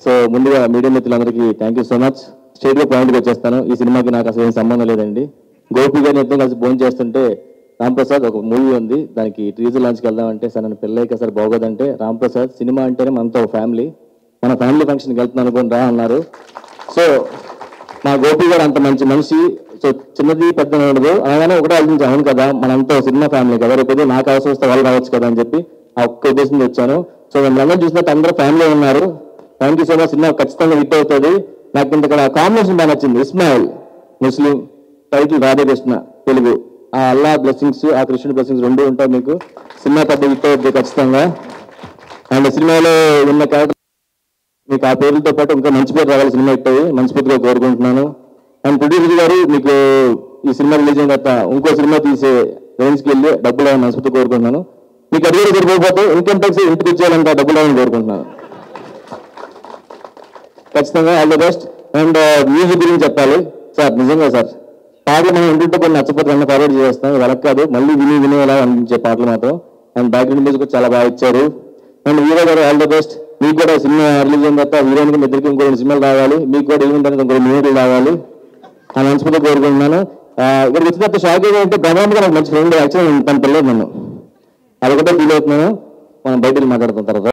So ముందుగా media మిత్రులందరికీ thank you so much. స్ట్రైట్గా పాయింట్కి వచ్చేస్తాను. ఈ సినిమాకి నాకు అసలు ఏం సంబంధం లేదండి. గోపి గారిని ఎంతో కలిసి భోజనం చేస్తుంటే రాంప్రసాద్ ఒక మూవీ ఉంది, దానికి టీజర్ లాంచ్కి వెళ్దామంటే సార్ నన్ను పెళ్ళైక సార్ బాగోదంటే రాంప్రసాద్ సినిమా అంటేనే మనతో ఫ్యామిలీ, మన ఫ్యామిలీ ఫంక్షన్కి వెళ్తున్నాను అనుకుని రా అన్నారు. సో మా గోపి గారు అంత మంచి మనిషి. సో చిన్నది పెద్ద ఉండదు అనగానే ఒకటే ఆలోచించి అవును కదా మనంతా సినిమా ఫ్యామిలీ కదా, రేపు నాకు అవసరం వస్తే వాళ్ళు రావచ్చు కదా అని చెప్పి ఆ ఒక్క ఉద్దేశంతో వచ్చాను. సో మేము అందరూ చూసినట్టు అందరూ ఫ్యామిలీ ఉన్నారు. Thank you so much. Cinema ఖచ్చితంగా హిట్ అవుతుంది. నాకు ఇంత ఇక్కడ కాంబినేషన్ బాగా నచ్చింది. ఇస్మాయిల్ ముస్లిం, టైటిల్ రాధాకృష్ణ తెలుగు. ఆ అల్లా బ్లెస్సింగ్స్ ఆ కృష్ణుడి బ్లెస్సింగ్స్ రెండు ఉంటాయి మీకు. సినిమా పెద్ద హిట్ అవుతుంది ఖచ్చితంగా. అండ్ సినిమాలో ఉన్న క్యారెక్టర్ మీకు ఆ పేర్లతో పాటు ఇంకా మంచి పేరు రావాలి, సినిమా హిట్ అయ్యి మనస్ఫూర్తిగా కోరుకుంటున్నాను. అండ్ ప్రొడ్యూసర్ గారు మీకు ఈ సినిమా రిలీజ్ అయిన తర్వాత ఇంకో సినిమా తీసే రేంజ్కి వెళ్ళి డబ్బులు అవ్వాలని మనస్ఫూర్తిగా కోరుకుంటున్నాను. మీకు అడిగే సరిపోతే ఇన్కమ్ ట్యాక్స్ ఇంటికి ఇచ్చేయాలంటే డబ్బులు అవ్వాలని కోరుకుంటున్నాను. ఖచ్చితంగా all the best. And music గురించి చెప్పాలి సార్. నిజంగా సార్ పాటలు మనం ఇంటింటే కొన్ని నచ్చపోతే అన్న ఫార్వర్డ్ చేస్తాం, వాళ్ళకి కాదు మళ్ళీ వినేలా అనిపించే పాటలు మాత్రం. అండ్ బ్యాక్గ్రౌండ్ మ్యూజిక్ చాలా బాగా ఇచ్చారు. అండ్ హీరో గారు ఆల్ ది బెస్ట్. మీకు కూడా సినిమా రిలీజ్ అయిన తర్వాత హీరోయిన్కి ఇద్దరికి ఇంకో 2 సినిమాలు రావాలి, మీకు కూడా ఈవెంట్ అనేది ఇంకో 2 మినిట్లు రావాలి అని మనస్ఫూర్తిగా కోరుకుంటున్నాను. ఇక్కడికి వచ్చిన తర్వాత షాక్ ఏంటంటే బ్రహ్మాండ నాకు మంచి ఫ్రెండ్, యాక్చువల్లీ తను తెలియదు నన్ను, అదొకటే ఫీల్ అవుతున్నాను. మనం బయటకు మాట్లాడుతున్న తర్వాత